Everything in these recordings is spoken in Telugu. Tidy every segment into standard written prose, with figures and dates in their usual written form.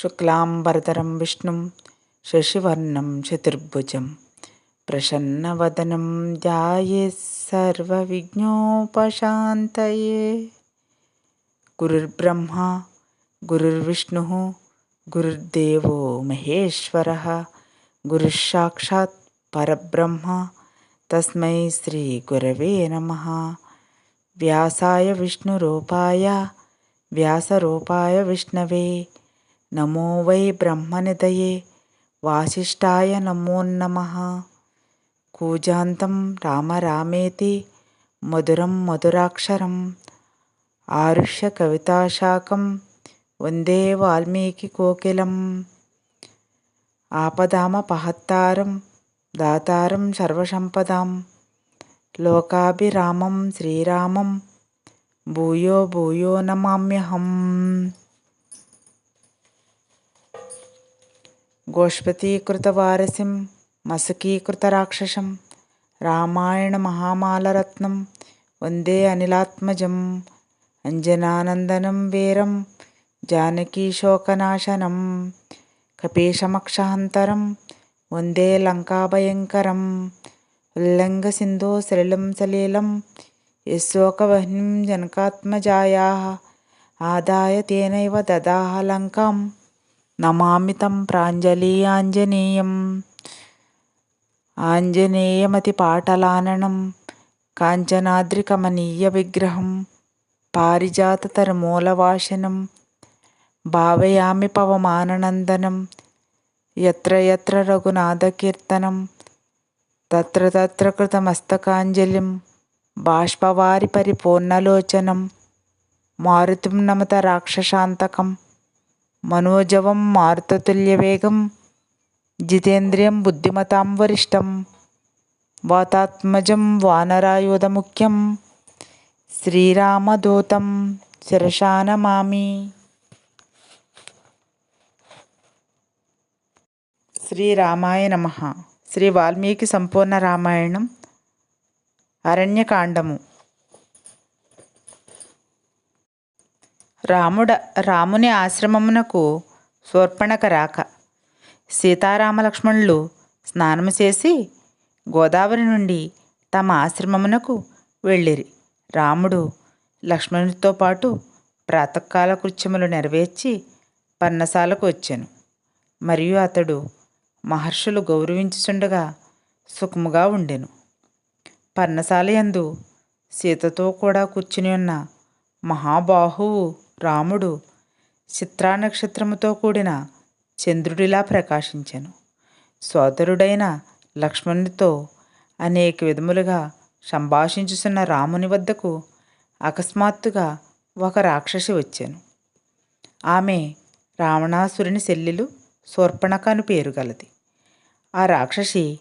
శుక్లాంబరధరం విష్ణుం శశివర్ణం చతుర్భుజం ప్రసన్నవదనం ధ్యాయేత్ సర్వవిఘ్నోపశాంతయే. గురుర్బ్రహ్మ గురుర్విష్ణుః గురుర్దేవో మహేశ్వరః గురుస్సాక్షాత్ పరబ్రహ్మ తస్మై శ్రీ గురవే నమః. వ్యాసాయ విష్ణురూపాయ వ్యాసరూపాయ విష్ణవే నమో వై బ్రహ్మనిధయే వాసిష్ఠాయ నమో నమః. కూజాంతం రామ రామేతి మధురం మధురాక్షరం ఆరుష్య కవితాశాఖం వందే వాల్మీకి కోకిలం. ఆపదామపహత్తారం దాతారం సర్వసంపదాం లోకాభిరామం శ్రీరామం భూయో భూయో నమామ్యహం. గోష్పతీకృతవారసిం మసకీకృతరాక్షసం రామాయణ మహామాలరత్నం వందే అనిలాత్మజం. అంజనానందనం వీరం జానకీశోకనాశనం కపీశమక్షహంతరం వందే లంకాభయంకరం. ఉల్లంఘసింధో సలిలం సలీలం యశోకవహ్నిం జనకాత్మజాయాః ఆదాయ తేనైవ దదాహ లంకాం నమామి తం ప్రాంజలియాంజనేయం. ఆంజనేయమతిపాటలాననం కాంచనాద్రికమనీయ విగ్రహం పారిజాతతరుమూలవాసినం భావయామి పవమాననందనం. యత్ర యత్ర రఘునాథకీర్తనం తత్ర తత్ర కృతమస్తకాంజలిం బాష్పవారి పరిపూర్ణలోచనం మారుతిం నమత రాక్షసాంతకం మనోజవం మారుతతుల్యవేగం జితేంద్రియం బుద్ధిమతాం వరిష్టం వాతాత్మజం వానరాయుధముఖ్యం శ్రీరామదూతం శిరసా నమామి. శ్రీరామాయ నమః. శ్రీ వాల్మీకి సంపూర్ణ రామాయణం అరణ్యకాండము. రాముని ఆశ్రమమునకు శూర్పణఖ రాక. సీతారామలక్ష్మణులు స్నానము చేసి గోదావరి నుండి తమ ఆశ్రమమునకు వెళ్ళిరి. రాముడు లక్ష్మణుడితో పాటు ప్రాతకాల కృత్యములు నెరవేర్చి పర్ణశాలకు వచ్చెను. మరియు అతడు మహర్షులు గౌరవించుచుండగా సుఖముగా ఉండెను. పర్ణశాల యందు సీతతో కూడా కూర్చుని ఉన్న మహాబాహువు రాముడు చిత్రా నక్షత్రముతో కూడిన చంద్రుడిలా ప్రకాశించెను. సోదరుడైన లక్ష్మణునితో అనేక విధములుగా సంభాషించుచున్న రాముని వద్దకు అకస్మాత్తుగా ఒక రాక్షసి వచ్చెను. ఆమె రావణాసురుని చెల్లెలు శూర్పణఖ అను పేరు గలది. ఆ రాక్షసి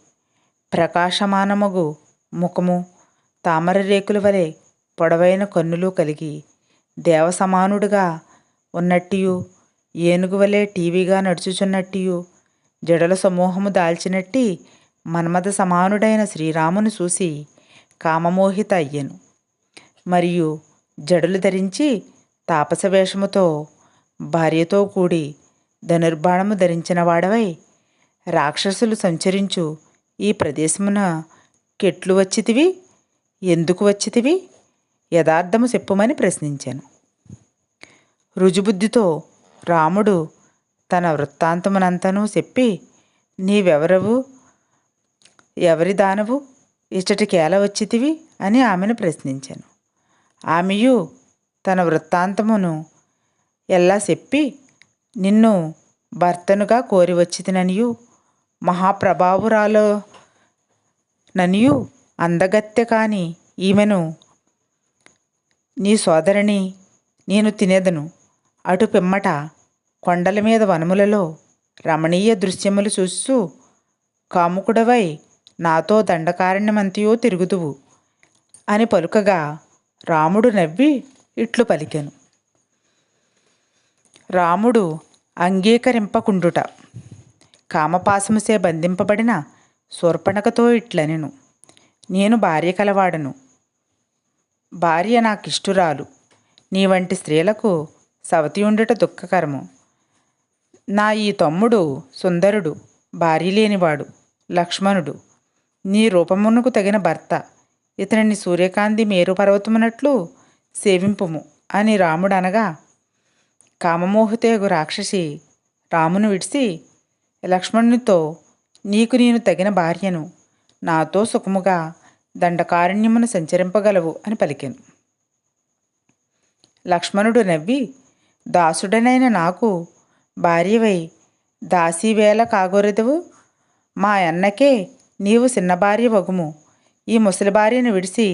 ప్రకాశమానమగు ముఖము, తామర రేకుల వలె పొడవైన కన్నులు కలిగి దేవసమానుడుగా ఉన్నట్టియు, ఏనుగు వలె టీవీగా నడుచుచున్నట్టియు, జడల సమూహము దాల్చినట్టి మన్మథ సమానుడైన శ్రీరామును చూసి కామమోహిత అయ్యెను. మరియు జడలు ధరించి తాపస వేషముతో భార్యతో కూడి ధనుర్బాణము ధరించిన వాడవై రాక్షసులు సంచరించు ఈ ప్రదేశమున కెట్లు వచ్చితివి, ఎందుకు వచ్చితివి, యథార్థము చెప్పుమని ప్రశ్నించాను. రుజుబుద్ధితో రాముడు తన వృత్తాంతమునంతనూ చెప్పి, నీవెవరవు, ఎవరి దానవు, ఇచ్చటికేల వచ్చితివి అని ఆమెను ప్రశ్నించాను. ఆమెయు తన వృత్తాంతమును ఎల్లా చెప్పి, నిన్ను భర్తనుగా కోరి వచ్చితిననియు, మహాప్రభావురాలో ననియు, అందగత్తె కాని ఈమెను నీ సోదరిని నేను తినేదను. అటు పిమ్మట కొండల మీద వనములలో రమణీయ దృశ్యములు చూస్తూ కాముకుడవై నాతో దండకారణ్యమంతయో తిరుగుదువు అని పలుకగా రాముడు నవ్వి ఇట్లు పలికెను. రాముడు అంగీకరింపకుండుట. కామపాశముసే బంధింపబడిన శూర్పణఖతో ఇట్లనెను, నేను భార్య కలవాడను, భార్య నాకిష్టురాలు. నీ వంటి స్త్రీలకు సవతి ఉండుట దుఃఖకరము. నా ఈ తమ్ముడు సుందరుడు, భార్య లేనివాడు, లక్ష్మణుడు, నీ రూపమునకు తగిన భర్త. ఇతనిని సూర్యకాంతి మేరు పర్వతమునట్లు సేవింపుము అని రాముడు అనగా, కామమోహితయగు రాక్షసి రామును విడిచి లక్ష్మణునితో, నీకు నేను తగిన భార్యను, నాతో సుఖముగా దండకారణ్యమును సంచరింపగలవు అని పలికెను. లక్ష్మణుడు నవ్వి, దాసుడనైన నాకు భార్యవై దాసీవేళ కాగోరెదవు? మా అన్నకే నీవు చిన్న భార్య వగుము, ఈ ముసలి భార్యను విడిచి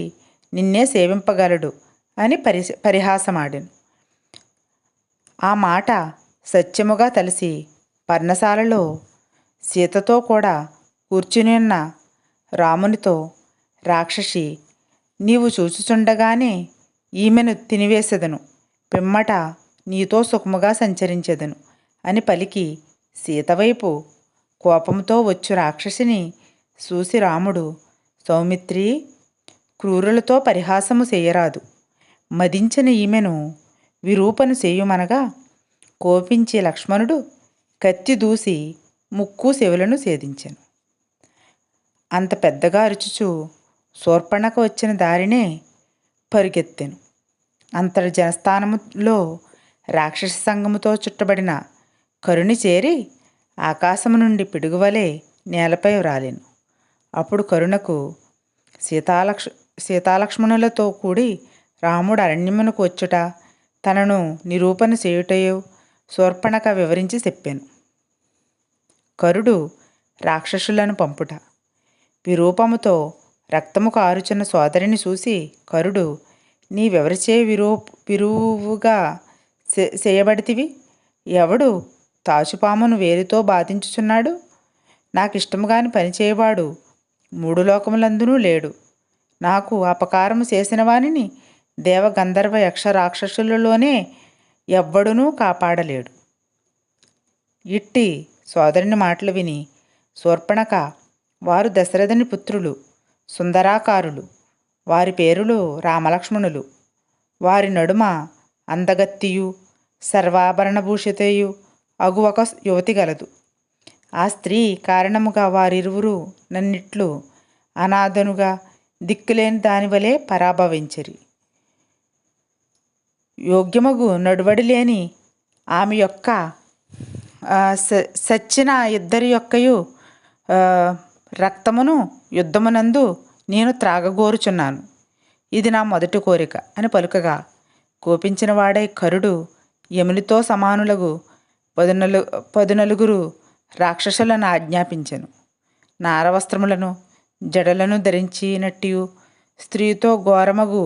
నిన్నే సేవింపగలడు అని పరిహాసమాడాను. ఆ మాట సత్యముగా తలసి పర్ణశాలలో సీతతో కూడా కూర్చుని ఉన్న రామునితో, రాక్షసి, నీవు చూచుచుండగానే ఈమెను తినివేసెదను, పిమ్మట నీతో సుఖముగా సంచరించెదను అని పలికి సీతవైపు కోపంతో వచ్చు రాక్షసిని చూసి రాముడు, సౌమిత్రి, క్రూరులతో పరిహాసము చేయరాదు, మదించిన ఈమెను విరూపను చేయుమనగా, కోపించి లక్ష్మణుడు కత్తి దూసి ముక్కు చెవులను ఛేదించెను. అంత పెద్దగా అరుచుచు శూర్పణఖ వచ్చిన దారినే పరుగెత్తెను. అంతటి జనస్థానములో రాక్షస సంగముతో చుట్టబడిన కరుని చేరి ఆకాశము నుండి పిడుగువలే నేలపై వ్రాలెను. అప్పుడు కరుణకు సీతాలక్ష్మణులతో కూడి రాముడు అరణ్యమునకు వచ్చుట, తనను నిరూపణ చేయుటయో శూర్పణఖ వివరించి చెప్పాను. కరుడు రాక్షసులను పంపుట. విరూపముతో రక్తము కారుచున్న సోదరిని చూసి కరుడు, నీవెవరిచే విరువుగా చేయబడితివి? ఎవడు తాచుపామును వేలితో బాధించుచున్నాడు? నాకిష్టముగాని పనిచేయవాడు మూడు లోకములందునూ లేడు. నాకు అపకారము చేసిన వానిని దేవగంధర్వ యక్ష రాక్షసులలోనే ఎవ్వడునూ కాపాడలేడు. ఇట్టి సోదరుని మాటలు విని శూర్పణఖ, వారు దశరథుని పుత్రులు, సుందరాకారులు, వారి పేరులు రామలక్ష్మణులు, వారి నడుమ అందగత్తియు సర్వాభరణభూషితయు అగు ఒక యువతి గలదు. ఆ స్త్రీ కారణముగా వారిరువురు నన్నిట్లు అనాథనుగా దిక్కులేని దానివలే పరాభవించిరి. యోగ్యమగు నడువడి లేని ఆమె యొక్క సచ్చిన ఇద్దరి యొక్కయు రక్తమును యుద్ధమునందు నేను త్రాగగోరుచున్నాను. ఇది నా మొదటి కోరిక అని పలుకగా, కోపించిన వాడై కరుడు యమునితో సమానులగు 14 రాక్షసులను ఆజ్ఞాపించెను. నారవస్త్రములను జడలను ధరించినట్టు స్త్రీతో ఘోరమగు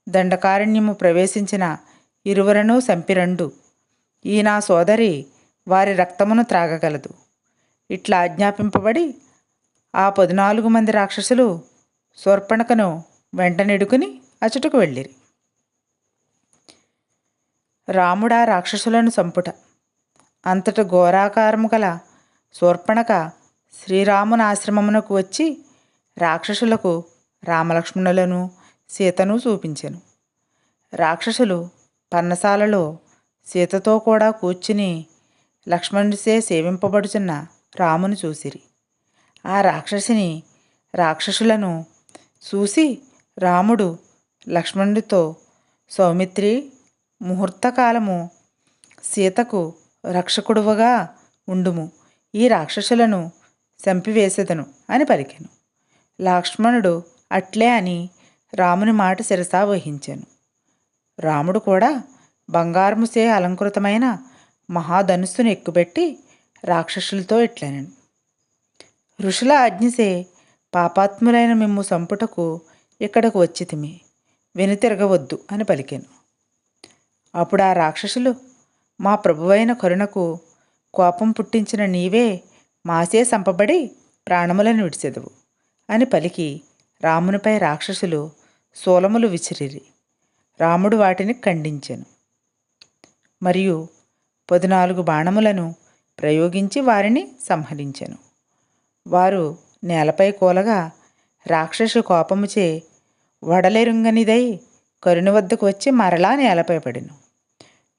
దండకారణ్యము ప్రవేశించిన ఇరువురను చంపిరండు. ఈ నా సోదరి వారి రక్తమును త్రాగగలదు. ఇట్లా ఆజ్ఞాపింపబడి ఆ 14 మంది రాక్షసులు శూర్పణఖను వెంటనెడుకుని అచటకు వెళ్ళిరి. రాముడా రాక్షసులను చంపుట. అంతట ఘోరాకారము గల శూర్పణఖ శ్రీరాముని ఆశ్రమమునకు వచ్చి రాక్షసులకు రామలక్ష్మణులను సీతను చూపించెను. రాక్షసులు పర్ణశాలలో సీతతో కూడా కూర్చుని లక్ష్మణుడిచే సేవింపబడుచున్న రాముని చూసిరి. ఆ రాక్షసులను చూసి రాముడు లక్ష్మణుడితో, సౌమిత్రి, ముహూర్తకాలము సీతకు రక్షకుడువగా ఉండుము, ఈ రాక్షసులను చంపివేసెదను అని పలికెను. లక్ష్మణుడు అట్లే అని రాముని మాట శిరసా వహించెను. రాముడు కూడా బంగారముచే అలంకృతమైన మహాధనుస్సును ఎక్కుపెట్టి రాక్షసులతో ఇట్లనెను, ఋషుల ఆజ్ఞసే పాపాత్ములైన మిమ్ము సంపుటకు ఇక్కడకు వచ్చితిమి, వెనుతిరగవద్దు అని పలికెను. అప్పుడు ఆ రాక్షసులు, మా ప్రభువైన కరుణకు కోపం పుట్టించిన నీవే మాసే సంపబడి ప్రాణములను విడిచెదవు అని పలికి రామునిపై రాక్షసులు శూలములు విసిరిరి. రాముడు వాటిని ఖండించెను. మరియు 14 బాణములను ప్రయోగించి వారిని సంహరించెను. వారు నేలపై కూలగా రాక్షసు కోపముచే వడలెరుంగనిదై కరుని వద్దకు వచ్చి మరలా నేలపై పడెను.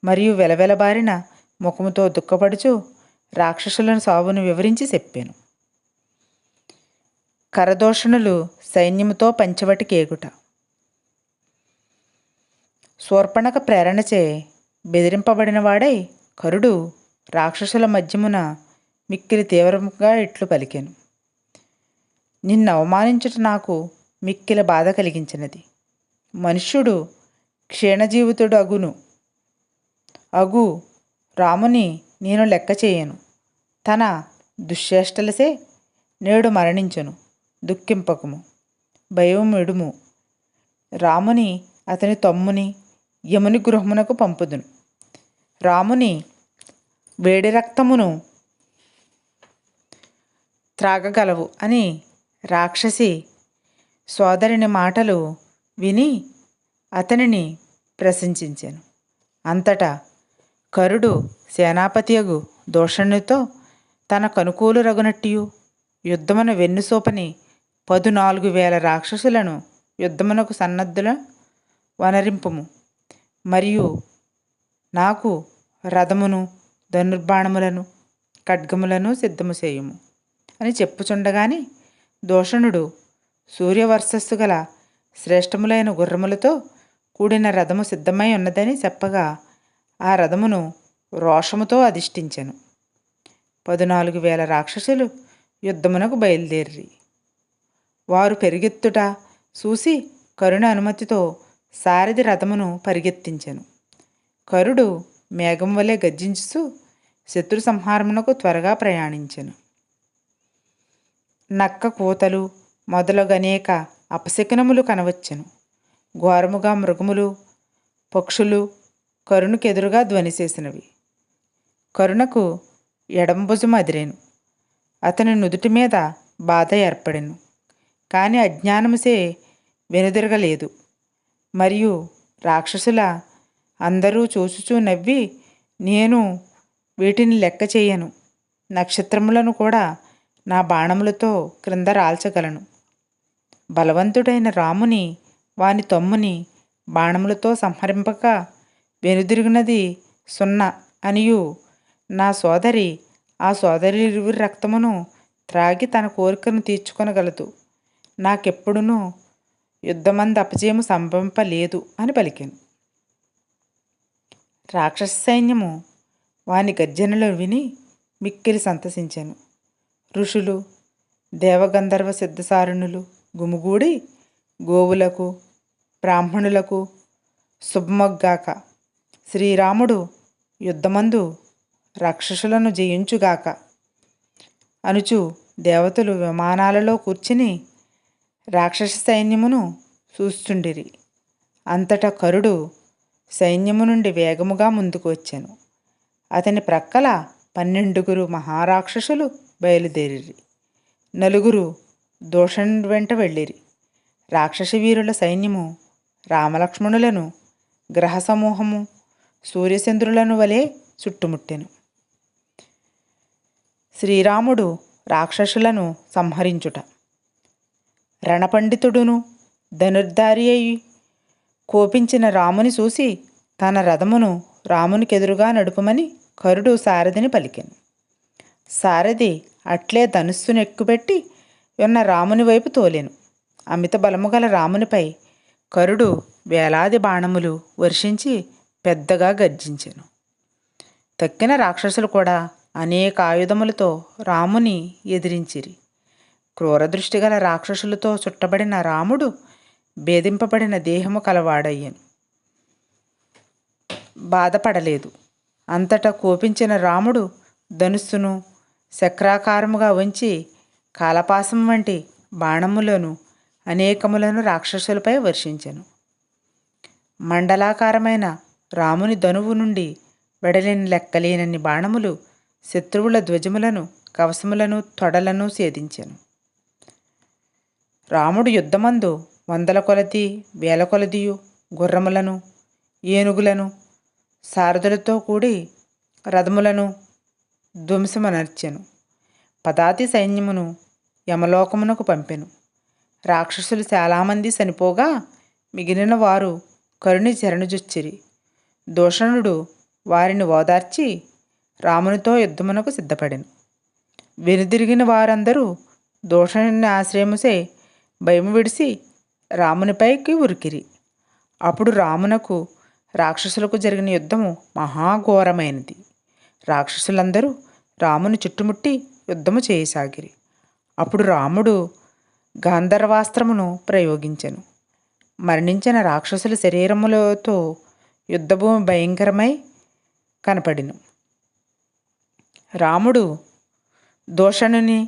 మరియు వెలవెలబారిన ముఖముతో దుఃఖపడుచు రాక్షసులను సావును వివరించి చెప్పాను. కరదూషణులు సైన్యముతో పంచవటికేగుట. శూర్పణఖ ప్రేరణచే బెదిరింపబడినవాడై కరుడు రాక్షసుల మధ్యమున మిక్కిలి తీవ్రంగా ఇట్లు పలికెను. నిన్ను అవమానించుట నాకు మిక్కిలి బాధ కలిగించినది. మనుష్యుడు క్షీణజీవితుడు అగు రాముని నేను లెక్క చేయను. తన దుశ్చేష్టలసే నేడు మరణించును. దుఃఖింపకము, భయమిడుము. రాముని అతని తమ్ముని యముని గృహమునకు పంపుదును. రాముని వేడి రక్తమును త్రాగగలవు అని రాక్షసి సోదరుని మాటలు విని అతనిని ప్రశంసించాను. అంతటా కరుడు సేనాపతియగు దూషణునితో తన కనుకూలు రగునట్టియు యుద్ధమున వెన్నుసోపని 14,000 రాక్షసులను యుద్ధమునకు సన్నద్ధుల వనరింపుము. మరియు నాకు రథమును ధనుర్బాణములను ఖడ్గములను సిద్ధము చేయుము అని చెప్పుచుండగాని దూషణుడు సూర్యవర్చస్సు గల శ్రేష్టములైన గుర్రములతో కూడిన రథము సిద్ధమై ఉన్నదని చెప్పగా ఆ రథమును రోషముతో అధిష్ఠించెను. 14,000 రాక్షసులు యుద్ధమునకు బయలుదేరి వారు పెరిగెత్తుట చూసి కరుణ అనుమతితో సారథి రథమును పరిగెత్తించెను. కరుడు మేఘం వలె గర్జించుచు శత్రు సంహారమునకు త్వరగా ప్రయాణించెను. నక్క కూతలు మొదలగనేక అపశకునములు కనవచ్చెను. ఘోరముగా మృగములు పక్షులు కరుణకెదురుగా ధ్వని చేసినవి. కరుణకు ఎడంభుజము అదిరేను. అతని నుదుటి మీద బాధ ఏర్పడెను. కానీ అజ్ఞానముసే వెనుదిరగలేదు. మరియు రాక్షసుల అందరూ చూచుచూ నవ్వి, నేను వీటిని లెక్క చేయను. నక్షత్రములను కూడా నా బాణములతో క్రింద రాల్చగలను. బలవంతుడైన రాముని వాని తమ్ముని బాణములతో సంహరింపక వెనుదిరిగినది 0 అనియు నా సోదరి ఆ సోదరిరువురి రక్తమును త్రాగి తన కోరికను తీర్చుకొనగలదు. నాకెప్పుడునూ యుద్ధమందు అపజయము సంభవింపలేదు అని పలికెను. రాక్షస సైన్యము వాని గర్జనలు విని మిక్కిలి సంతసించెను. ఋషులు దేవగంధర్వ సిద్ధసారుణులు గుమిగూడి గోవులకు బ్రాహ్మణులకు శుభమొగ్గాక, శ్రీరాముడు యుద్ధమందు రాక్షసులను జయించుగాక అనుచు దేవతలు విమానాలలో కూర్చుని రాక్షస సైన్యమును చూస్తుండిరి. అంతటా కరుడు సైన్యము నుండి వేగముగా ముందుకు వచ్చాను. అతని ప్రక్కల 12 మహారాక్షసులు బయలుదేరిరి. 4 దూషణుడి వెంట వెళ్ళిరి. రాక్షస వీరుల సైన్యము రామలక్ష్మణులను గ్రహ సమూహము సూర్యచంద్రులను వలె చుట్టుముట్టెను. శ్రీరాముడు రాక్షసులను సంహరించుట. రణపండితుడును ధనుర్ధారి అయి కోపించిన రాముని చూసి తన రథమును రామునికెదురుగా నడుపమని కరుడు సారథిని పలికెను. సారథి అట్లే ధనుస్సును ఎక్కుపెట్టి ఉన్న రాముని వైపు తోలెను. అమిత బలము గల రామునిపై కరుడు వేలాది బాణములు వర్షించి పెద్దగా గర్జించెను. తక్కిన రాక్షసులు కూడా అనేక ఆయుధములతో రాముని ఎదిరించిరి. క్రూరదృష్టి గల రాక్షసులతో చుట్టబడిన రాముడు భేదింపబడిన దేహము కలవాడయ్యను. బాధపడలేదు. అంతటా కోపించిన రాముడు ధనుస్సును చక్రాకారముగా ఉంచి కాలపాసం వంటి బాణములను అనేకములను రాక్షసులపై వర్షించెను. మండలాకారమైన రాముని ధనువు నుండి వెడలిన లెక్కలేనన్ని బాణములు శత్రువుల ధ్వజములను కవసములను తొడలను ఛేదించెను. రాముడు యుద్ధమందు 100 కొలది 1000 కొలదియు గుర్రములను ఏనుగులను సారథులతో కూడి రథములను ధ్వంసమనర్చెను. పదాతి సైన్యమును యమలోకమునకు పంపెను. రాక్షసులు చాలామంది చనిపోగా మిగిలిన వారు కరుని శరణుజొచ్చిరి. దూషణుడు వారిని ఓదార్చి రామునితో యుద్ధమునకు సిద్ధపడెను. వెనుదిరిగిన వారందరూ దూషణుని ఆశ్రయముసే భయము విడిసి రామునిపైకి ఉరికిరి. అప్పుడు రామునకు రాక్షసులకు జరిగిన యుద్ధము మహాఘోరమైనది. రాక్షసులందరూ రాముని చుట్టుముట్టి యుద్ధము చేయసాగిరి. అప్పుడు రాముడు గాంధర్వాస్త్రమును ప్రయోగించెను. మరణించిన రాక్షసుల శరీరములతో యుద్ధభూమి భయంకరమై కనపడిను. రాముడు దూషణుని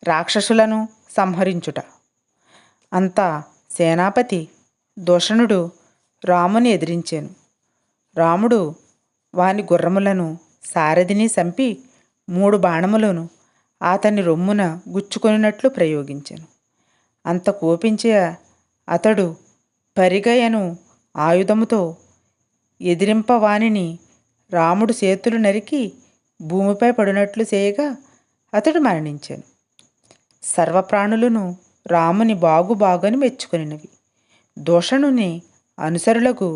రాక్షసులను సంహరించుట. అంతా సేనాపతి దూషణుడు రాముని ఎదిరించాను. రాముడు వాని గుర్రములను సారథిని చంపి 3 బాణములను అతని రొమ్మున గుచ్చుకొనినట్లు ప్రయోగించాను. అంత కోపించే అతడు పరిగయను ఆయుధముతో ఎదిరింపవానిని రాముడు చేతులు నరికి భూమిపై పడినట్లు చేయగా అతడు మరణించాను. సర్వప్రాణులను రాముని బాగుని మెచ్చుకొనినవి. దూషణుని అనుసరులకు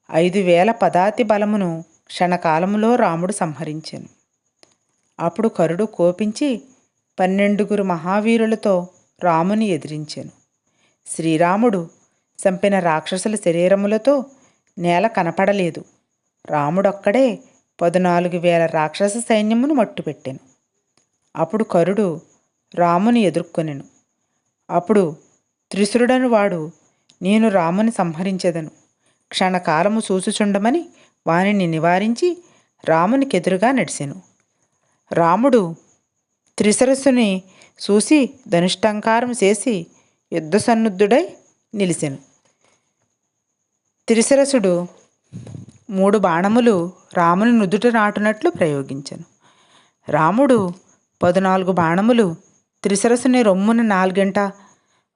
5,000 పదాతి బలమును క్షణకాలములో రాముడు సంహరించాను. అప్పుడు కరుడు కోపించి 12 మహావీరులతో రాముని ఎదిరించాను. శ్రీరాముడు చంపిన రాక్షసుల శరీరములతో నేల కనపడలేదు. రాముడొక్కడే 14,000 రాక్షస సైన్యమును మట్టుపెట్టెను. అప్పుడు కరుడు రాముని ఎదుర్కొనెను. అప్పుడు త్రిశురుడను వాడు, నేను రాముని సంహరించెదను, క్షణకాలము చూచుచుండమని వానిని నివారించి రామునికెదురుగా నడిచెను. రాముడు త్రిశరస్సుని చూసి ధనుష్టంకారం చేసి యుద్ధ సన్నుద్ధుడై నిలిచెను. త్రిశరసుడు 3 బాణములు రాముని నుదుట నాటునట్లు ప్రయోగించెను. రాముడు 14 బాణములు త్రిశరసుని రొమ్మున 4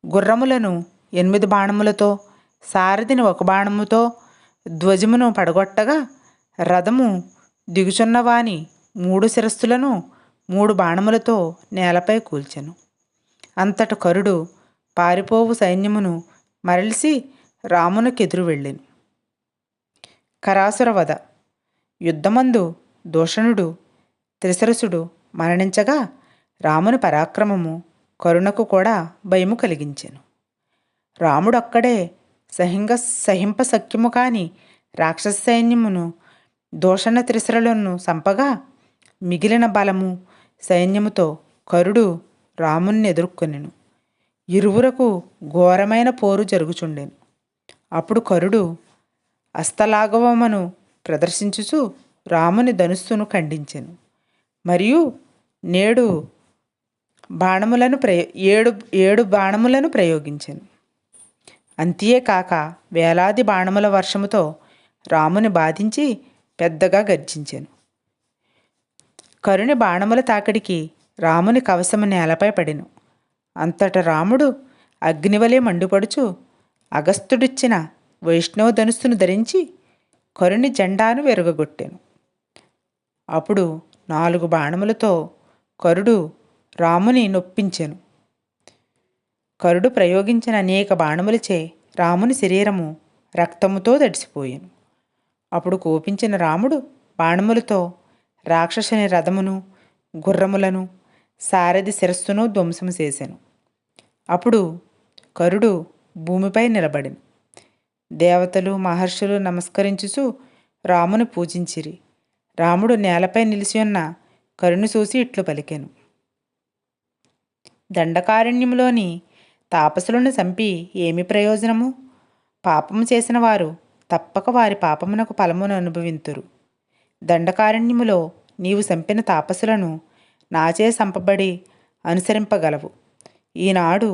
గుర్రములను 8 బాణములతో, సారథిని 1 బాణముతో ధ్వజమును పడగొట్టగా రథము దిగుచున్నవాని 3 శిరస్సులను 3 బాణములతో నేలపై కూల్చెను. అంతట కరుడు పారిపోవు సైన్యమును మరలిసి రామునికెదురు వెళ్ళెను. కరాసుర వధ. యుద్ధమందు దూషణుడు త్రిశరసుడు మరణించగా రాముని పరాక్రమము కరుణకు కూడా భయము కలిగించెను. రాముడొక్కడే సహింప సఖ్యము కాని రాక్షస సైన్యమును దూషణ త్రిశరలను సంపగా మిగిలిన బలము సైన్యముతో కరుడు రాముని ఎదుర్కొనెను. ఇరువురకు ఘోరమైన పోరు జరుగుచుండెను. అప్పుడు కరుడు అస్తలాఘవమును ప్రదర్శించుచు రాముని ధనుస్సును ఖండించెను. మరియు 7 బాణములను ప్రయోగించెను. అంతేకాక వేలాది బాణముల వర్షముతో రాముని బాధించి పెద్దగా గర్జించెను. కరుని బాణముల తాకిడికి రాముని కవసము నేలపై పడెను. అంతట రాముడు అగ్నివలే మండుపడుచు అగస్త్యుడిచ్చిన వైష్ణవ ధనుస్సును ధరించి కరుని జెండాను విరగగొట్టెను. అప్పుడు 4 బాణములతో కరుడు రాముని నొప్పించెను. కరుడు ప్రయోగించిన అనేక బాణములచే రాముని శరీరము రక్తముతో తడిసిపోయెను. అప్పుడు కోపించిన రాముడు బాణములతో రాక్షసుని రథమును, గుర్రములను, సారథి శిరస్సును ధ్వంసము చేసెను. అప్పుడు కరుడు భూమిపై నిలబడెను. దేవతలు మహర్షులు నమస్కరించుచు రాముని పూజించిరి. రాముడు నేలపై నిలిచి ఉన్న కరుని చూసి ఇట్లు పలికెను. దండకారణ్యములోని తాపసులను చంపి ఏమి ప్రయోజనము? పాపము చేసిన వారు తప్పక వారి పాపమునకు ఫలమును అనుభవింతురు. దండకారణ్యములో నీవు చంపిన తాపసులను నాచే చంపబడి అనుసరింపగలవు. ఈనాడు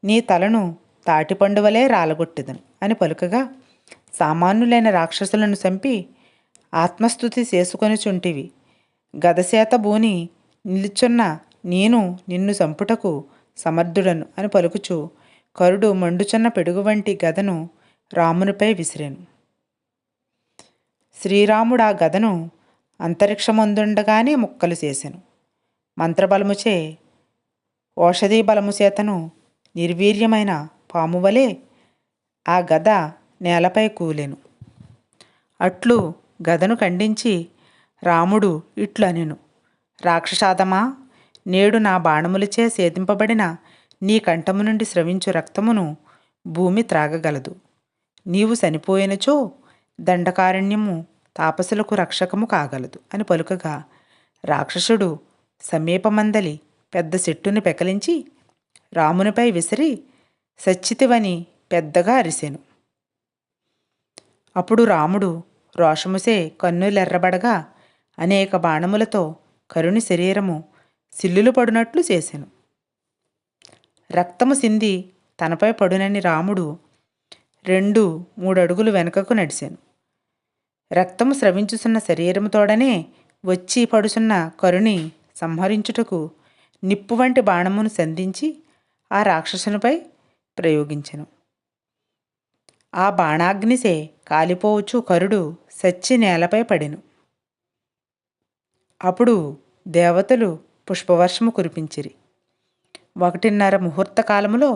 నీ తలను తాటిపండువలే రాలగొట్టెదను అని పలుకగా సామాన్యులైన రాక్షసులను చంపి ఆత్మస్థుతి చేసుకొనిచుంటివి. గదసేత బూని నిలుచున్న నేను నిన్ను చంపుటకు సమర్థుడను అని పలుకుచు కరుడు మండుచున్న పిడుగు వంటి గదను రామునిపై విసిరెను. శ్రీరాముడు ఆ గదను అంతరిక్షమందుండగానే ముక్కలు చేసెను. మంత్రబలముచే ఔషధీ బలము చేతను నిర్వీర్యమైన పామువలే ఆ గద నేలపై కూలెను. అట్లు గదను ఖండించి రాముడు ఇట్లనెను, రాక్షసాదమా, నేడు నా బాణములచే సేధింపబడిన నీ కంఠము నుండి స్రవించు రక్తమును భూమి త్రాగగలదు. నీవు చనిపోయినచో దండకారణ్యము తాపసులకు రక్షకము కాగలదు అని పలుకగా, రాక్షసుడు సమీపమందలి పెద్ద చెట్టుని పెకలించి రామునిపై విసిరి సచ్చితివని పెద్దగా అరిసెను. అప్పుడు రాముడు రోషముసే కన్నులెర్రబడగా అనేక బాణములతో కరుని శరీరము సిల్లులు పడునట్లు చేసెను. రక్తము సింది తనపై పడునని రాముడు 2-3 అడుగులు వెనుకకు నడిచెను. రక్తము స్రవించుచున్న శరీరముతోడనే వచ్చి పడుచున్న కరుని సంహరించుటకు నిప్పు వంటి బాణమును సంధించి ఆ రాక్షసునిపై ప్రయోగించెను. ఆ బాణాగ్నిసే కాలిపోవచ్చు కరుడు సచ్చి నేలపై పడెను. అప్పుడు దేవతలు పుష్పవర్షము కురిపించిరి. 1:30 ముహూర్త కాలములో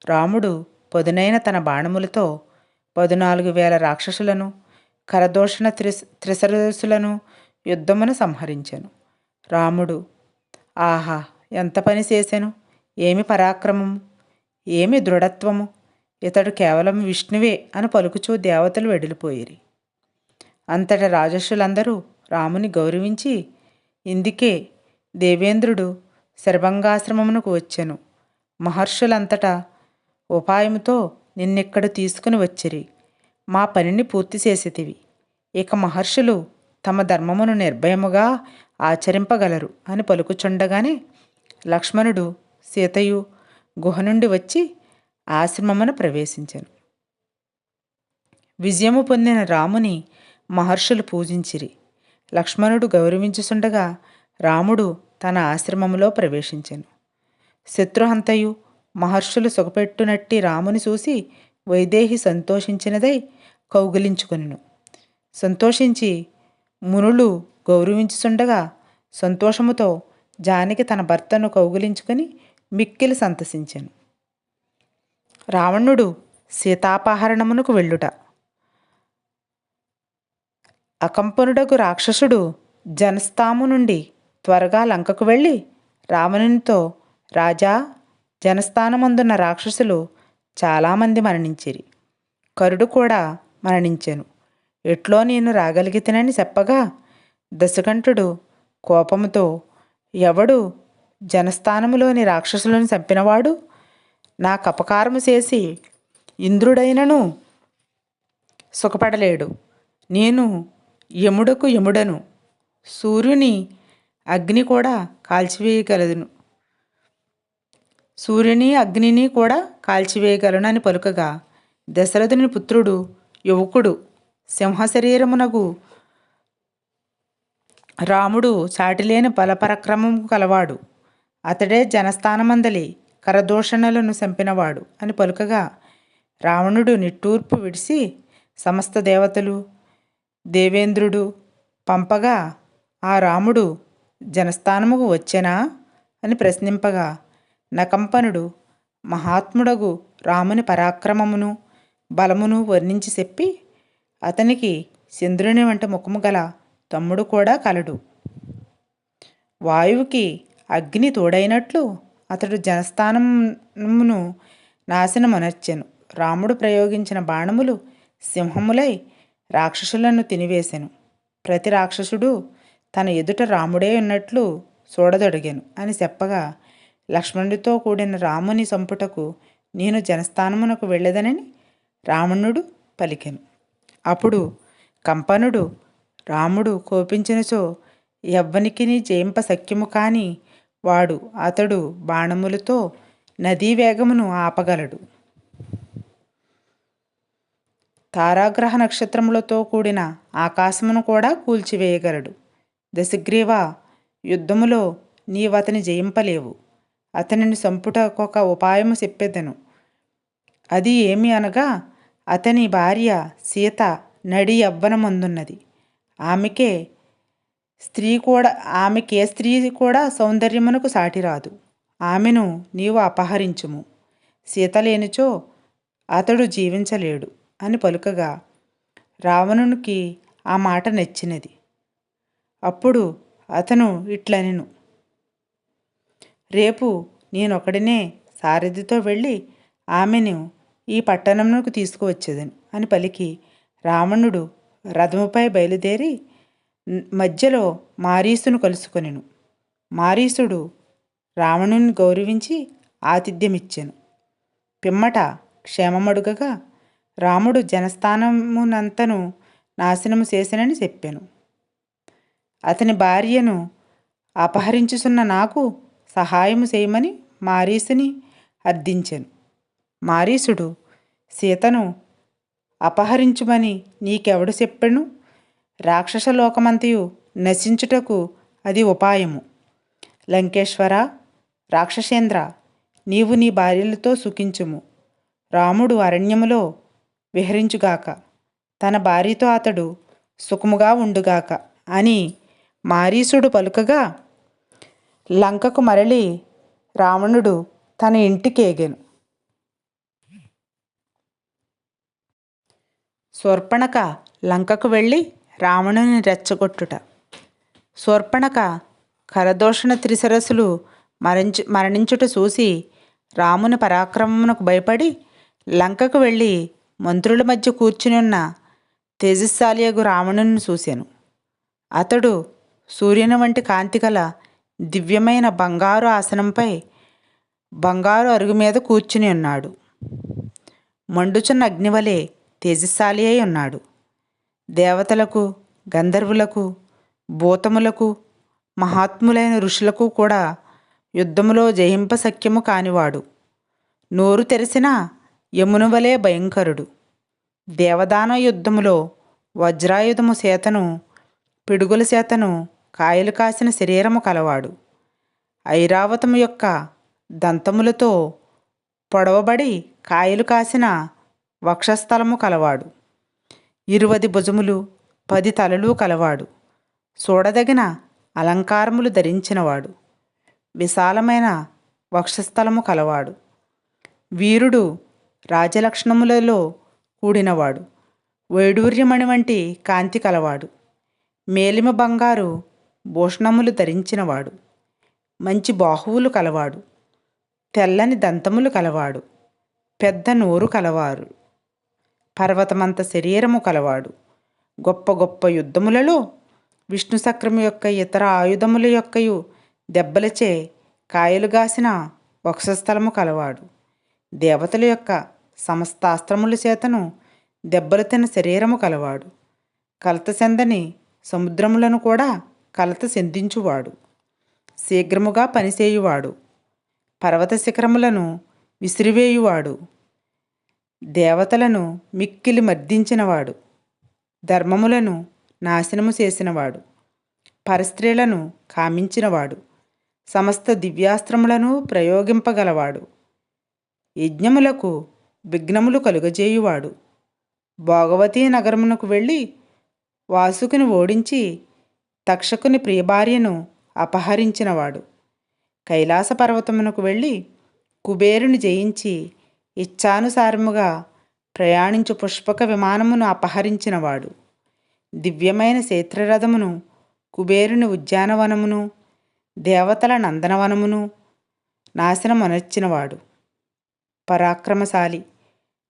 రాముడు పదునైన తన బాణములతో 14,000 రాక్షసులను కరదోషణ త్రిసరసులను యుద్ధమున సంహరించెను. రాముడు, ఆహా, ఎంత పని చేసెను! ఏమి పరాక్రమము, ఏమి దృఢత్వము! ఇతడు కేవలం విష్ణువే అని పలుకుచూ దేవతలు వెడిలిపోయిరి. అంతట రాజర్షులందరూ రాముని గౌరవించి, ఇందుకే దేవేంద్రుడు శరభంగాశ్రమమునకు వచ్చెను. మహర్షులంతటా ఉపాయముతో నిన్నెక్కడ తీసుకుని వచ్చిరి. మా పనిని పూర్తి చేసేతివి. ఇక మహర్షులు తమ ధర్మమును నిర్భయముగా ఆచరింపగలరు అని పలుకుచుండగానే లక్ష్మణుడు సీతయు గుహ నుండి వచ్చి ఆశ్రమమున ప్రవేశించెను. విజయము పొందిన రాముని మహర్షులు పూజించిరి. లక్ష్మణుడు గౌరవించుచుండగా రాముడు తన ఆశ్రమములో ప్రవేశించెను. శత్రుహంతయు మహర్షులు సుఖపెట్టునట్టి రాముని చూసి వైదేహి సంతోషించినదై కౌగిలించుకొనెను. సంతోషించి మునులు గౌరవించుచుండగా సంతోషముతో జానకి తన భర్తను కౌగిలించుకొని మిక్కిలి సంతసించెను. రావణుడు సీతాపహరణమునకు వెళ్ళుట. అకంపనుడకు రాక్షసుడు జనస్థాము నుండి త్వరగా లంకకు వెళ్ళి రావణునితో, రాజా, జనస్థానమందున్న రాక్షసులు చాలామంది మరణించిరి. కరుడు కూడా మరణించెను. ఎట్లో నేను రాగలిగితేనని చెప్పగా దశకంఠుడు కోపముతో, ఎవడు జనస్థానములోని రాక్షసులను చంపినవాడు నాకు అపకారము చేసి ఇంద్రుడైనను సుఖపడలేడు. నేను యముడకు యముడను, సూర్యుని అగ్ని కూడా కాల్చివేయగలను, సూర్యుని అగ్నిని కూడా కాల్చివేయగలను అని పలుకగా, దశరథుని పుత్రుడు యువకుడు సింహశరీరమునగు రాముడు చాటిలేని బలపరక్రమము కలవాడు. అతడే జనస్థానమందలి కరదూషణలను చంపినవాడు అని పలుకగా, రావణుడు నిట్టూర్పు విడిచి సమస్త దేవతలు దేవేంద్రుడు పంపగా ఆ రాముడు జనస్థానముకు వచ్చెనా అని ప్రశ్నింపగా, నకంపనుడు మహాత్ముడగు రాముని పరాక్రమమును బలమును వర్ణించి చెప్పి, అతనికి చంద్రుని వంటి ముఖము గల తమ్ముడు కూడా కలడు. వాయువుకి అగ్ని తోడైనట్లు అతడు జనస్థానమును నాశనమనర్చెను. రాముడు ప్రయోగించిన బాణములు సింహములై రాక్షసులను తినివేశెను. ప్రతి రాక్షసుడు తన ఎదుట రాముడే ఉన్నట్లు చూడదొడిగాను అని చెప్పగా, లక్ష్మణుడితో కూడిన రాముని సంపుటకు నేను జనస్థానమునకు వెళ్ళదనని రావణుడు పలికెను. అప్పుడు కంపనుడు, రాముడు కోపించినచో ఎవ్వనికిని జయింప శక్యము కాని వాడు అతడు బాణములతో నదీ వేగమును ఆపగలడు. తారాగ్రహ నక్షత్రములతో కూడిన ఆకాశమును కూడా కూల్చివేయగలడు. దశగ్రీవ, యుద్ధములో నీవతని జయింపలేవు. అతనిని సంపుటకొక ఉపాయము చెప్పెదను. అది ఏమి అనగా, అతని భార్య సీత నడి యవ్వనమందున్నది. ఆమెకే స్త్రీ కూడా సౌందర్యమునకు సాటిరాదు. ఆమెను నీవు అపహరించుము. సీత లేనిచో అతడు జీవించలేడు అని పలుకగా రావణునికి ఆ మాట నచ్చినది. అప్పుడు అతను ఇట్లనెను, రేపు నేనొకడినే సారథితో వెళ్ళి ఆమెను ఈ పట్టణమునకు తీసుకువచ్చేదను అని పలికి రావణుడు రథముపై బయలుదేరి మధ్యలో మారీసును కలుసుకొనెను. మారీసుడు రావణుని గౌరవించి ఆతిథ్యమిచ్చెను. పిమ్మట క్షేమమడుగగా రాముడు జనస్థానమునంతను నాశనము చేసెనని చెప్పాను. అతని భార్యను అపహరించుచున్న నాకు సహాయము చేయమని మారీసుని అర్థించెను. మారీసుడు సీతను అపహరించుమని నీకెవడు చెప్పెను? రాక్షస లోకమంతయు నశించుటకు అది ఉపాయము. లంకేశ్వర, రాక్షసేంద్ర, నీవు నీ భార్యలతో సుఖించుము. రాముడు అరణ్యములో విహరించుగాక, తన భార్యతో అతడు సుఖముగా ఉండుగాక అని మారీసుడు పలుకగా లంకకు మరలి రావణుడు తన ఇంటికేగెను. శూర్పణఖ లంకకు వెళ్ళి రావణుని రెచ్చగొట్టుట. శూర్పణఖ ఖరదూషణ త్రిశిరస్సులు మరణించుట చూసి రాముని పరాక్రమమునకు భయపడి లంకకు వెళ్ళి మంత్రుల మధ్య కూర్చుని ఉన్న తేజస్శాలియగు రావణుని చూశాను. అతడు సూర్యుని వంటి కాంతి గల దివ్యమైన బంగారు ఆసనంపై బంగారు అరుగు మీద కూర్చుని ఉన్నాడు. మండుచున్న అగ్నివలే తేజస్శాలి అయి ఉన్నాడు. దేవతలకు, గంధర్వులకు, భూతములకు, మహాత్ములైన ఋషులకు కూడా యుద్ధములో జయింప శక్యము కానివాడు. నోరు తెరిసిన యముని వలె భయంకరుడు. దేవదాన యుద్ధములో వజ్రాయుధము చేతను, పిడుగుల చేతను కాయలు కాసిన శరీరము కలవాడు. ఐరావతము యొక్క దంతములతో పొడవబడి కాయలు కాసిన వక్షస్థలము కలవాడు. 20 భుజములు 10 తలలు కలవాడు. చూడదగిన అలంకారములు ధరించినవాడు. విశాలమైన వక్షస్థలము కలవాడు. వీరుడు రాజలక్షణములలో కూడినవాడు. వైడూర్యమణి వంటి కాంతి కలవాడు. మేలిమ బంగారు భూషణములు ధరించినవాడు. మంచి బాహువులు కలవాడు. తెల్లని దంతములు కలవాడు. పెద్ద నోరు కలవారు. పర్వతమంత శరీరము కలవాడు. గొప్ప గొప్ప యుద్ధములలో విష్ణు చక్రము యొక్క ఇతర ఆయుధముల యొక్కయు దెబ్బలచే కాయలుగాసిన వక్షస్థలము కలవాడు. దేవతల యొక్క సమస్తాస్త్రముల చేతను దెబ్బలు తిన్న శరీరము కలవాడు. కలత చెందని సముద్రములను కూడా కలత చెందించువాడు. శీఘ్రముగా పనిచేయువాడు. పర్వత శిఖరములను విసిరివేయువాడు. దేవతలను మిక్కిలి మర్దించినవాడు. ధర్మములను నాశనము చేసినవాడు. పరస్త్రీలను కామించినవాడు. సమస్త దివ్యాస్త్రములను ప్రయోగింపగలవాడు. యజ్ఞములకు విఘ్నములు కలుగజేయువాడు. భోగవతీ నగరమునకు వెళ్ళి వాసుకుని ఓడించి తక్షకుని ప్రియభార్యను అపహరించినవాడు. కైలాస పర్వతమునకు వెళ్ళి కుబేరుని జయించి ఇచ్ఛానుసారముగా ప్రయాణించు పుష్పక విమానమును అపహరించినవాడు. దివ్యమైన క్షేత్రరథమును, కుబేరుని ఉద్యానవనమును, దేవతల నందనవనమును నాశనమొనర్చినవాడు. పరాక్రమశాలి,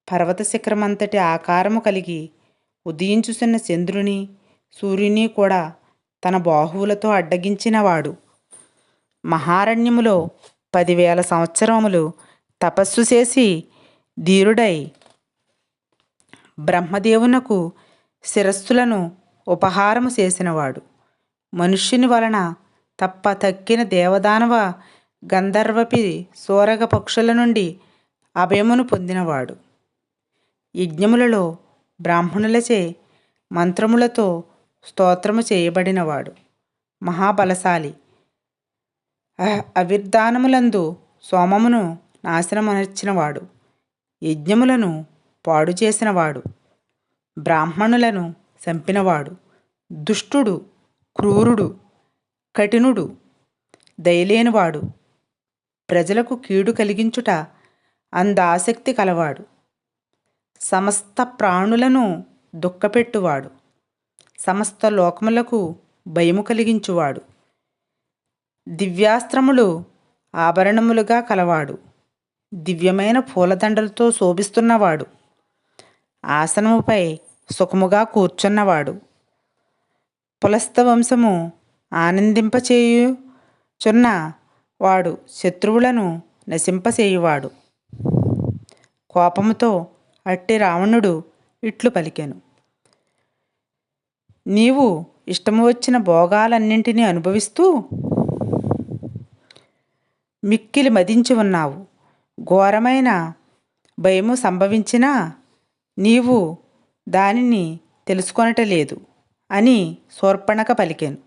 పర్వత శిఖరమంతటి ఆకారము కలిగి ఉదయించుచున్న చంద్రుని, సూర్యుని కూడా తన బాహువులతో అడ్డగించినవాడు. మహారణ్యములో 10,000 సంవత్సరములు తపస్సు చేసి ధీరుడై బ్రహ్మదేవునకు శిరస్సులను ఉపహారము చేసినవాడు. మనుష్యుని వలన తప్ప తక్కిన దేవదానవ గంధర్వపి సూరగ పక్షుల నుండి అభయమును పొందినవాడు. యజ్ఞములలో బ్రాహ్మణులచే మంత్రములతో స్తోత్రము చేయబడినవాడు. మహాబలశాలి, అవిర్దానములందు సోమమును నాశనమనర్చినవాడు. యజ్ఞములను పాడు చేసినవాడు. బ్రాహ్మణులను చంపినవాడు. దుష్టుడు, క్రూరుడు, కఠినుడు, దయలేనివాడు. ప్రజలకు కీడు కలిగించుట అందాసక్తి కలవాడు. సమస్త ప్రాణులను దుఃఖపెట్టువాడు. సమస్త లోకములకు భయము కలిగించువాడు, దివ్యాస్త్రములు ఆభరణములుగా కలవాడు, దివ్యమైన పూలదండలతో శోభిస్తున్నవాడు, ఆసనముపై సుఖముగా కూర్చున్నవాడు, పులస్త వంశము ఆనందింపచేయుచున్న వాడు, శత్రువులను నశింపచేయువాడు. కోపముతో అట్టి రావణుడు ఇట్లు పలికెను: నీవు ఇష్టము వచ్చిన భోగాలన్నింటినీ అనుభవిస్తూ మిక్కిలి మదించి ఉన్నావు. ఘోరమైన భయము సంభవించినా నీవు దానిని తెలుసుకొనటలేదు అని శూర్పణఖ పలికెను.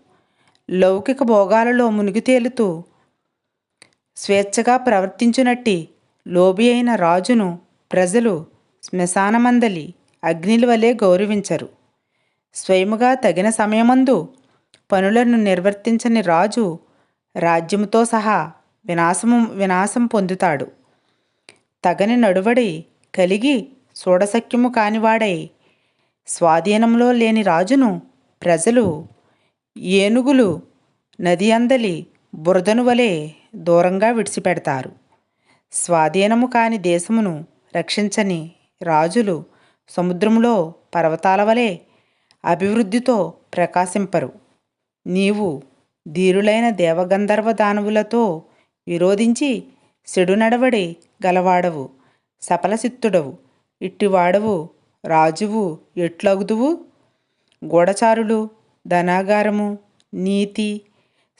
లౌకిక భోగాలలో మునిగి తేలుతూ స్వేచ్ఛగా ప్రవర్తించునట్టి లోబి అయిన రాజును ప్రజలు శ్మశానమందలి అగ్నిల వలె గౌరవించరు. స్వయముగా తగిన సమయమందు పనులను నిర్వర్తించని రాజు రాజ్యముతో సహా వినాశం పొందుతాడు. తగని నడువడి కలిగి చూడసఖ్యము కానివాడై స్వాధీనంలో లేని రాజును ప్రజలు ఏనుగులు నది అందలి బురదను వలె దూరంగా విడిచిపెడతారు. స్వాధీనము కాని దేశమును రక్షించని రాజులు సముద్రములో పర్వతాల వలె అభివృద్ధితో ప్రకాశింపరు. నీవు ధీరులైన దేవగంధర్వ దానవులతో విరోధించి చెడు నడవడి గలవాడవు, సఫలసిత్తుడవు. ఇట్టివాడవు రాజువు ఎట్లగుదువు? గూఢచారులు, ధనాగారము, నీతి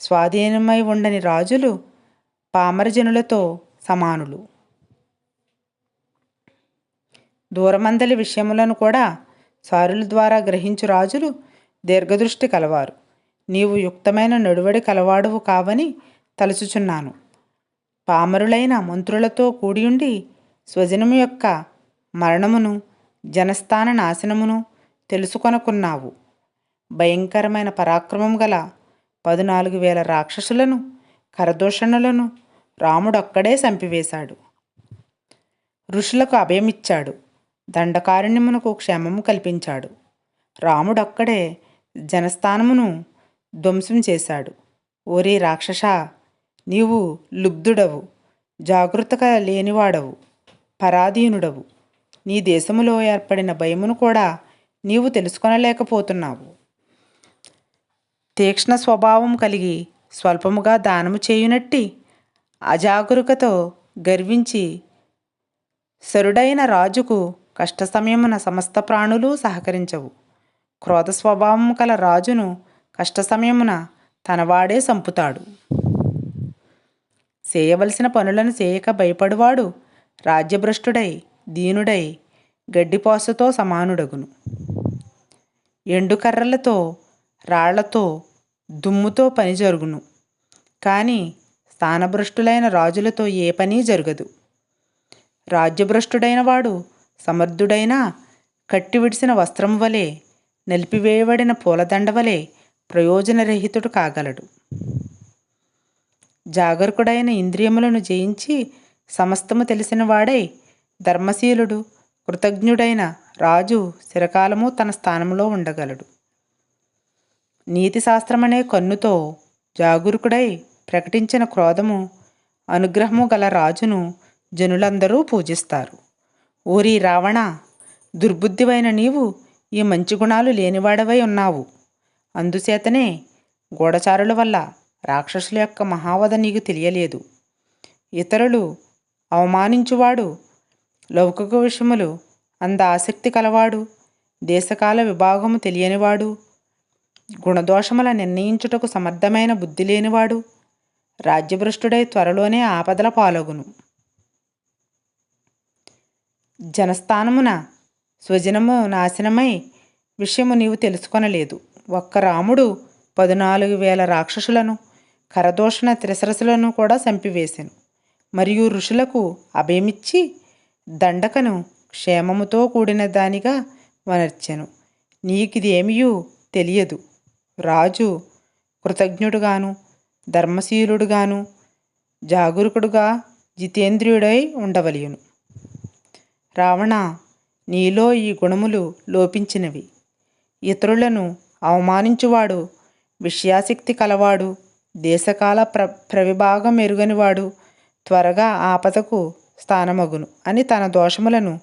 స్వాధీనమై ఉండని రాజులు పామరజనులతో సమానులు. దూరమందలి విషయములను కూడా సారుల ద్వారా గ్రహించు రాజులు దీర్ఘదృష్టి కలవారు. నీవు యుక్తమైన నడువడి కలవాడువు కావని తలుచుచున్నాను. పామరులైన మంత్రులతో కూడియుండి స్వజనము యొక్క మరణమును, జనస్థాన నాశనమును తెలుసుకొనకున్నావు. భయంకరమైన పరాక్రమం గల 14,000 రాక్షసులను, కరదూషణులను రాముడొక్కడే చంపివేశాడు. ఋషులకు అభయమిచ్చాడు, దండకారణ్యమునకు క్షేమము కల్పించాడు. రాముడొక్కడే జనస్థానమును ధ్వంసం చేశాడు. ఓరి రాక్షస, నీవు లుబ్ధుడవు, జాగృతగా లేనివాడవు, పరాధీనుడవు. నీ దేశములో ఏర్పడిన భయమును కూడా నీవు తెలుసుకొనలేకపోతున్నావు. తీక్ష్ణ స్వభావం కలిగి స్వల్పముగా దానము చేయునట్టి అజాగరూకతో గర్వించి శరుడైన రాజుకు కష్ట సమయమున సమస్త ప్రాణులు సహకరించవు. క్రోధ స్వభావం కల రాజును కష్ట సమయమున తనవాడే సంపుతాడు. చేయవలసిన పనులను చేయక భయపడువాడు రాజ్యభ్రష్టుడై దీనుడై గడ్డిపోసతో సమానుడగును. ఎండుకర్రలతో, రాళ్లతో, దుమ్ముతో పని జరుగును, కానీ స్థానభ్రష్టులైన రాజులతో ఏ పని జరగదు. రాజ్యభ్రష్టుడైన వాడు సమర్థుడైన కట్టి విడిసిన వస్త్రము వలె, నలిపివేయబడిన పూలదండ వలె ప్రయోజనరహితుడు కాగలడు. జాగరూకుడైన ఇంద్రియములను జయించి సమస్తము తెలిసిన వాడై ధర్మశీలుడు, కృతజ్ఞుడైన రాజు చిరకాలము తన స్థానంలో ఉండగలడు. నీతిశాస్త్రమనే కన్నుతో జాగరూకుడై ప్రకటించిన క్రోధము, అనుగ్రహము గల రాజును జనులందరూ పూజిస్తారు. ఓరి రావణ, దుర్బుద్ధివైన నీవు ఈ మంచి గుణాలు లేనివాడవై ఉన్నావు. అందుచేతనే గూఢచారుల వల్ల రాక్షసుల యొక్క మహావధ నీకు తెలియలేదు. ఇతరులు అవమానించువాడు, లౌకిక విషయములు అంద ఆసక్తి కలవాడు, దేశకాల విభాగము తెలియనివాడు, గుణదోషముల నిర్ణయించుటకు సమర్థమైన బుద్ధి లేనివాడు రాజ్యభ్రష్టుడై త్వరలోనే ఆపదల పాలగును. జనస్థానమున స్వజనము నాశనమై విషయము నీవు తెలుసుకొనలేదు. ఒక్క రాముడు 14,000 రాక్షసులను, కరదూషణ త్రిసరసులను కూడా చంపివేసెను. మరియు ఋషులకు అభయమిచ్చి దండకను క్షేమముతో కూడిన దానిగా వనర్చెను. నీకిదేమియూ తెలియదు. రాజు కృతజ్ఞుడుగాను, ధర్మశీలుడుగాను, జాగరూకుడుగా, జితేంద్రియుడై ఉండవలయును. రావణ, నీలో ఈ గుణములు లోపించినవి. ఇతరులను అవమానించువాడు విషయాసక్తి కలవాడు, దేశకాల ప్రవిభాగం ఎరుగనివాడు త్వరగా ఆపదకు స్థానమగును అని తన దోషములను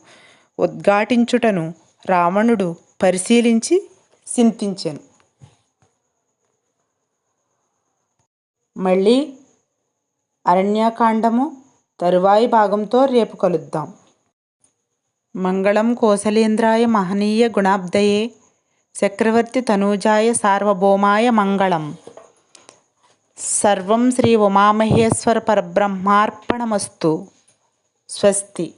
ఉద్ఘాటించుటను రావణుడు పరిశీలించి చింతించెను. మళ్ళీ అరణ్యకాండము తరువాయి భాగంతో రేపు కలుద్దాం. మంగళం కోసలేంద్రాయ మహనీయ గుణాబ్దయే చక్రవర్తి తనూజాయ సార్వభౌమాయ మంగళం. సర్వం శ్రీ ఉమామహేశ్వర పరబ్రహ్మార్పణమస్తు. స్వస్తి.